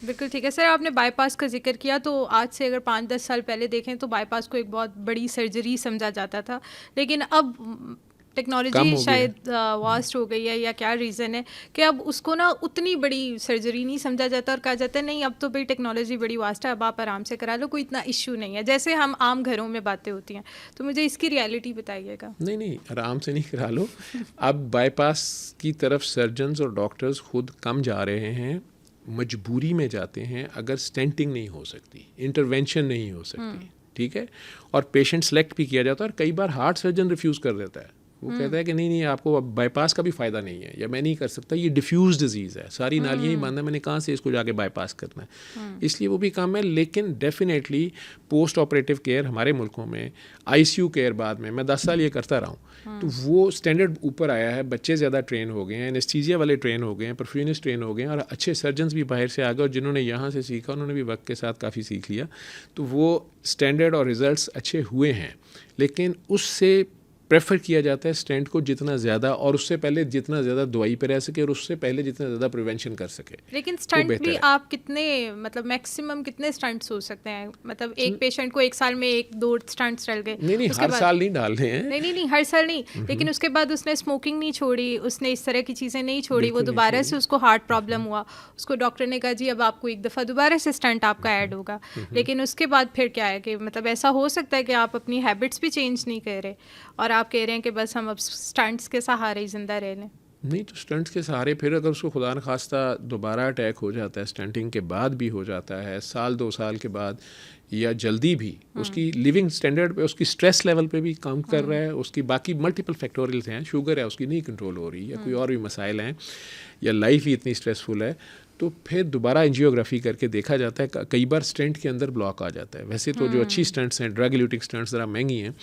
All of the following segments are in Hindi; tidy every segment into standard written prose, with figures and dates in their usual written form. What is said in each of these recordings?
बिल्कुल ठीक है सर। आपने बाईपास का जिक्र किया, तो आज से अगर 5-10 साल पहले देखें तो बाईपास को एक बहुत बड़ी सर्जरी समझा जाता था, लेकिन अब कम टेक्नोलॉजी हो गया है। शायद वास्ट हो गई है, या क्या रीज़न है कि अब उसको ना उतनी बड़ी सर्जरी नहीं समझा जाता और कहा जाता है नहीं अब तो भाई टेक्नोलॉजी बड़ी वास्ट है, अब आप आराम से करा लो, कोई इतना इश्यू नहीं है, जैसे हम आम घरों में बातें होती हैं। तो मुझे इसकी रियलिटी बताइएगा। नहीं नहीं, आराम से नहीं करा लो। अब बाईपास की तरफ सर्जन्स और डॉक्टर्स खुद कम जा रहे हैं, मजबूरी में जाते हैं अगर स्टेंटिंग नहीं हो सकती, इंटरवेंशन नहीं हो सकती, ठीक है, और पेशेंट सेलेक्ट भी किया जाता है। और कई बार हार्ट सर्जन रिफ्यूज़ कर देता है, वो कहता है कि नहीं नहीं, आपको अब बाईपास का भी फ़ायदा नहीं है, या मैं नहीं कर सकता, ये डिफ्यूज़ डिजीज़ है, सारी नालियाँ ही बंद है, मैंने कहाँ से इसको जाके बाईपास करना है, इसलिए वो भी कम है। लेकिन डेफिनेटली पोस्ट ऑपरेटिव केयर हमारे मुल्कों में, आईसीयू केयर बाद में, मैं 10 साल ये करता रहा हूँ, तो वो स्टैंडर्ड ऊपर आया है, बच्चे ज़्यादा ट्रेन हो गए हैं, एनेस्थीसिया वाले ट्रेन हो गए हैं, परफ्यूनिस्ट ट्रेन हो गए हैं, और अच्छे सर्जन्स भी बाहर से आ गए, और जिन्होंने यहाँ से सीखा उन्होंने भी वक्त के साथ काफ़ी सीख लिया, तो वो स्टैंडर्ड और रिजल्ट्स अच्छे हुए हैं। लेकिन उससे प्रेफर किया जाता है स्टेंट को जितना ज़्यादा, और उससे पहले जितना ज़्यादा दवाई पर रह सके, और उससे पहले जितना ज़्यादा प्रिवेंशन कर सके। लेकिन वो स्टंट बेहतर भी है। आप कितने, मतलब मैक्सिमम कितने स्टंट्स हो सकते हैं? मतलब एक पेशेंट को एक साल में 1-2 स्टंट्स डल गए, नहीं नहीं, उसके हर बाद साल नहीं डालने हैं। नहीं नहीं नहीं, हर साल नहीं, लेकिन उसके बाद उसने स्मोकिंग नहीं छोड़ी, उसने इस तरह की चीज़ें नहीं छोड़ी, वो बिल्कुल नहीं दोबारा छोड़ी। से उसको हार्ट प्रॉब्लम हुआ, उसको डॉक्टर ने कहा जी अब आपको एक दफ़ा दोबारा से स्टंट आपका ऐड होगा, लेकिन उसके बाद फिर क्या है कि मतलब ऐसा हो सकता है कि आप अपनी हैबिट्स भी चेंज नहीं कर रहे और आप कह रहे हैं कि बस हम अब स्टंट्स के सहारे ही ज़िंदा रह लें। नहीं तो स्टंट्स के सहारे फिर अगर उसको खुदा न खास्ता दोबारा अटैक हो जाता है, स्टंटिंग के बाद भी हो जाता है, साल 2 साल के बाद या जल्दी भी, उसकी लिविंग स्टैंडर्ड पे, उसकी स्ट्रेस लेवल पे भी काम कर रहा है, उसकी बाकी मल्टीपल फैक्टोरियल्स हैं, शुगर है उसकी नहीं कंट्रोल हो रही, या कोई और भी मसाइल हैं, या लाइफ ही इतनी स्ट्रेसफुल है, तो फिर दोबारा एंजियोग्राफी करके देखा जाता है। कई बार स्टेंट के अंदर ब्लॉक आ जाता है। वैसे तो जो अच्छी स्टेंट्स हैं, ड्रग इल्यूटिक स्टेंट्स ज़रा महंगी हैं,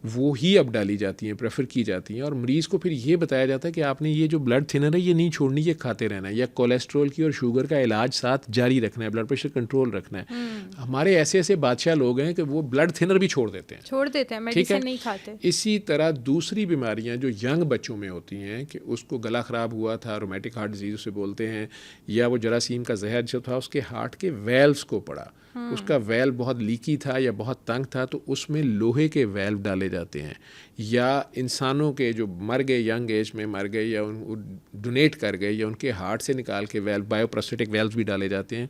वो ही अब डाली जाती हैं, प्रेफर की जाती हैं, और मरीज़ को फिर ये बताया जाता है कि आपने ये जो ब्लड थिनर है ये नहीं छोड़नी, ये खाते रहना है, या कोलेस्ट्रॉल की और शुगर का इलाज साथ जारी रखना है, ब्लड प्रेशर कंट्रोल रखना है। हमारे ऐसे ऐसे बादशाह लोग हैं कि वो ब्लड थिनर भी छोड़ देते हैं, ठीक है, मेडिसिन नहीं खाते। इसी तरह दूसरी बीमारियां जो यंग बच्चों में होती हैं, कि उसको गला ख़राब हुआ था, रोमेटिक हार्ट डिजीज़ उसे बोलते हैं, या वो जरासीम का जहर जो था उसके हार्ट के वेल्व्स को पड़ा, उसका वेल्व बहुत लीकी था या बहुत तंग था, तो उसमें लोहे के वेल्व डाले जाते हैं, या इंसानों के जो मर गए, यंग एज में मर गए, या उन डोनेट कर गए, या उनके हार्ट से निकाल के वेल्व, बायोप्रोस्थेटिक वेल्व्स भी डाले जाते हैं,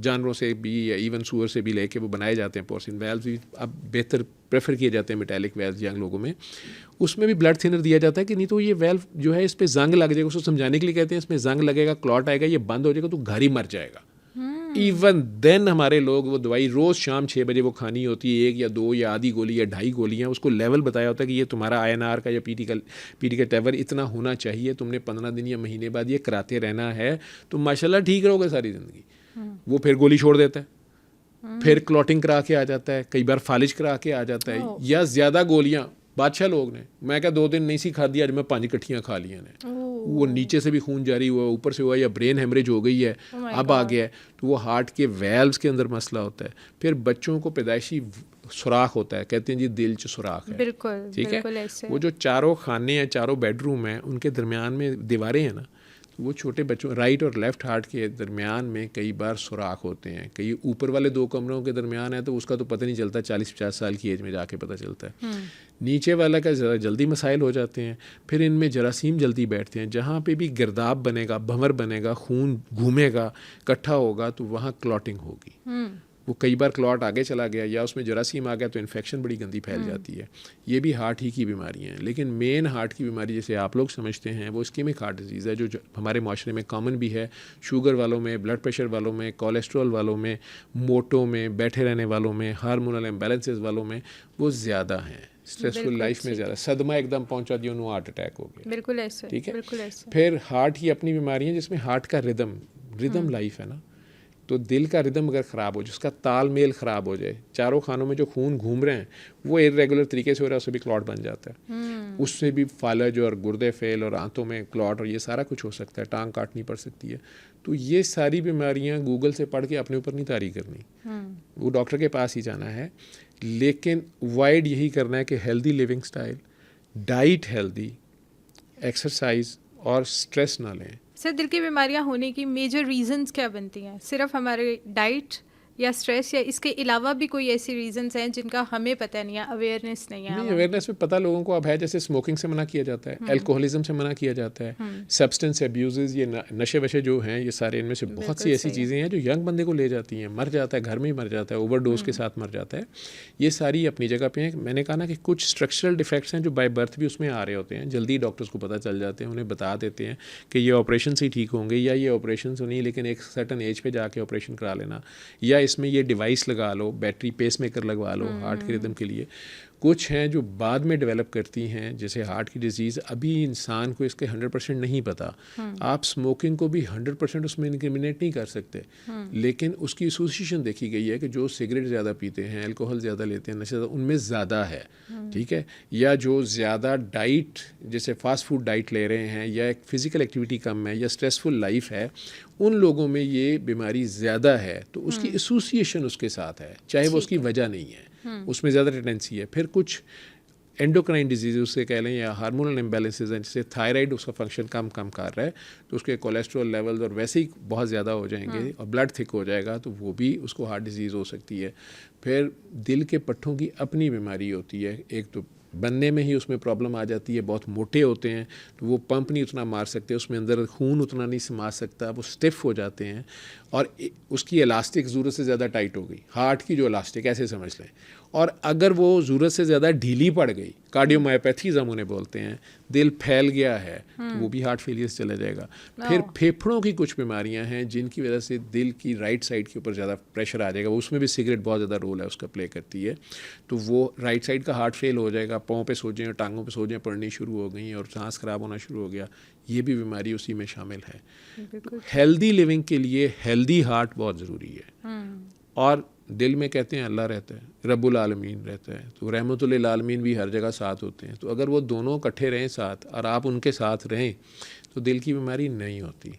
जानवरों से भी या इवन सूअर से भी लेके वो बनाए जाते हैं, पोर्सिन वेल्व्स भी अब बेहतर प्रेफर किए जाते हैं, मेटालिक वेल्व्स यंग लोगों में, उसमें भी ब्लड थिनर दिया जाता है कि नहीं तो ये वेल्व जो है इस पर जंग लग जाएगा, उसको समझाने के लिए कहते हैं इसमें जंग लगेगा, क्लॉट आएगा, ये बंद हो जाएगा तो घर ही मर जाएगा। इवन देन हमारे लोग वो दवाई रोज़ शाम 6 बजे वो खानी होती है, 1 या 2 या आधी गोली या 2.5 गोलियाँ, उसको लेवल बताया होता है कि ये तुम्हारा INR का या पीटी का टेवर इतना होना चाहिए, तुमने 15 दिन या महीने बाद ये कराते रहना है, तो माशाल्लाह ठीक रहोगे सारी ज़िंदगी। वो फिर गोली छोड़ देता है, फिर क्लॉटिंग करा के आ जाता है, कई बार फालिज करा के आ जाता है, या ज़्यादा गोलियाँ बादशाह लोग ने, मैं क्या 2 दिन नहीं सी खा दिया, आज मैं 5 इकट्ठियाँ खा लिया ने, वो नीचे से भी खून जारी हुआ, ऊपर से हुआ, या ब्रेन हेमरेज हो गई है, अब आ गया है, तो वो हार्ट के वेल्व्स के अंदर मसला होता है। फिर बच्चों को पैदाइशी सुराख होता है, कहते हैं जी दिल च सुराख है, बिल्कुल ठीक बिल्कुल है, ऐसे। वो जो चारों खाने हैं, चारों बेडरूम हैं, उनके दरमियान में दीवारें हैं ना, वो छोटे बच्चों राइट और लेफ़्ट हार्ट के दरमियान में कई बार सुराख होते हैं, कई ऊपर वाले 2 कमरों के दरमियान है तो उसका तो पता नहीं चलता, 40-50 साल की एज में जाके पता चलता है, नीचे वाला का ज़रा जल्दी मसाइल हो जाते हैं, फिर इनमें जरासीम जल्दी बैठते हैं, जहाँ पे भी गिरदाब बनेगा, भंवर बनेगा, खून घूमेगा, इकट्ठा होगा, तो वहाँ क्लॉटिंग होगी, वो कई बार क्लॉट आगे चला गया या उसमें जरासीम आ गया तो इन्फेक्शन बड़ी गंदी फैल जाती है। ये भी हार्ट ही की बीमारियाँ हैं, लेकिन मेन हार्ट की बीमारी जैसे आप लोग समझते हैं वो इस्केमिक हार्ट डिजीज़ है, जो हमारे माशरे में कॉमन भी है, शुगर वालों में, ब्लड प्रेशर वालों में, कोलेस्ट्रॉल वालों में, मोटों में, बैठे रहने वालों में, हार्मोनल इम्बैलेंसेस वालों में वो ज़्यादा हैं, स्ट्रेसफुल लाइफ में ज़्यादा, सदमा एकदम पहुंचा दिया उन्होंने, हार्ट अटैक हो गया, बिल्कुल ऐसे, ठीक है। बिल्कुल ऐसे। फिर हार्ट की अपनी बीमारी है जिसमें हार्ट का रिदम लाइफ है ना, तो दिल का रिदम अगर ख़राब हो जाए, उसका तालमेल ख़राब हो जाए, चारों खानों में जो खून घूम रहे हैं वो इरेगुलर तरीके से हो रहा है, उससे भी क्लॉट बन जाता है, उससे भी फालज और गुर्दे फेल और आंतों में क्लॉट और ये सारा कुछ हो सकता है, टांग काटनी पड़ सकती है। तो ये सारी बीमारियां गूगल से पढ़ के अपने ऊपर नहीं तारी करनी, वो डॉक्टर के पास ही जाना है, लेकिन वाइड यही करना है कि healthy living style, diet healthy, exercise और स्ट्रेस ना लें। सर दिल की बीमारियां होने की मेजर रीजंस क्या बनती हैं? सिर्फ हमारे डाइट या स्ट्रेस, या इसके अलावा भी कोई ऐसी रीजंस हैं जिनका हमें पता नहीं है, अवेयरनेस नहीं है? नहीं, अवेयरनेस में पता लोगों को अब है, जैसे स्मोकिंग से मना किया जाता है, अल्कोहलिज्म से मना किया जाता है, सब्सटेंस एब्यूजेस, ये नशे वशे जो हैं, ये सारे इनमें से बहुत सी ऐसी चीज़ें हैं जो यंग बंदे को ले जाती हैं, मर जाता है, घर में ही मर जाता है, ओवरडोज के साथ मर जाता है। ये सारी अपनी जगह पे हैं। मैंने कहा ना कि कुछ स्ट्रक्चरल डिफेक्ट्स हैं जो बाय बर्थ भी उसमें आ रहे होते हैं, जल्दी डॉक्टर्स को पता चल जाते हैं, उन्हें बता देते हैं कि ये ऑपरेशन से ही ठीक होंगे, या ये ऑपरेशन से नहीं, लेकिन एक सर्टन एज पे जाके ऑपरेशन करा लेना, या इसमें ये डिवाइस लगा लो, बैटरी पेसमेकर लगवा लो हार्ट के रिदम के लिए। कुछ हैं जो बाद में डेवलप करती हैं, जैसे हार्ट की डिजीज़, अभी इंसान को इसके 100% नहीं पता। आप स्मोकिंग को भी 100% उसमें इंक्रिमिनेट नहीं कर सकते, लेकिन उसकी एसोसिएशन देखी गई है कि जो सिगरेट ज़्यादा पीते हैं, अल्कोहल ज़्यादा लेते हैं, नशे ज़्यादा, उनमें ज़्यादा है, ठीक है। या जो ज़्यादा डाइट, जैसे फास्ट फूड डाइट ले रहे हैं, या एक फ़िज़िकल एक्टिविटी कम है, या स्ट्रेसफुल लाइफ है, उन लोगों में ये बीमारी ज़्यादा है। तो उसकी एसोसिएशन उसके साथ है, चाहे वो उसकी वजह नहीं है, उसमें ज़्यादा टेंडेंसी है। फिर कुछ एंडोक्राइन डिजीज़ उससे कह लें, या हार्मोनल इम्बैलेंसेस हैं, जैसे थायराइड उसका फंक्शन कम कर रहा है, तो उसके कोलेस्ट्रॉल लेवल्स और वैसे ही बहुत ज़्यादा हो जाएंगे और ब्लड थिक हो जाएगा, तो वो भी उसको हार्ट डिजीज़ हो सकती है। फिर दिल के पट्ठों की अपनी बीमारी होती है, एक तो बनने में ही उसमें प्रॉब्लम आ जाती है, बहुत मोटे होते हैं तो वो पंप नहीं उतना मार सकते, उसमें अंदर खून उतना नहीं समा सकता, वो स्टिफ हो जाते हैं, और उसकी इलास्टिक ज़रूरत से ज़्यादा टाइट हो गई, हार्ट की जो इलास्टिक ऐसे समझ लें, और अगर वो ज़रूरत से ज़्यादा ढीली पड़ गई, कार्डियोमायोपैथीज हम उन्हें बोलते हैं, दिल फैल गया है, तो वो भी हार्ट फेलियर से चला जाएगा। फिर फेफड़ों की कुछ बीमारियां हैं जिनकी वजह से दिल की राइट साइड के ऊपर ज़्यादा प्रेशर आ जाएगा, उसमें भी सिगरेट बहुत ज़्यादा रोल है उसका, प्ले करती है, तो वो राइट साइड का हार्ट फेल हो जाएगा, पाँव पे सोजें, टांगों पे सोजें पड़नी शुरू हो गई और सांस खराब होना शुरू हो गया, ये भी बीमारी उसी में शामिल है। हेल्दी लिविंग के लिए हेल्दी हार्ट बहुत ज़रूरी है, और दिल में कहते हैं अल्लाह रहता है, रब्बुल आलमीन रहता है, तो रहमतुल आलमीन भी हर जगह साथ होते हैं, तो अगर वो दोनों इकट्ठे रहें साथ और आप उनके साथ रहें तो दिल की बीमारी नहीं होती।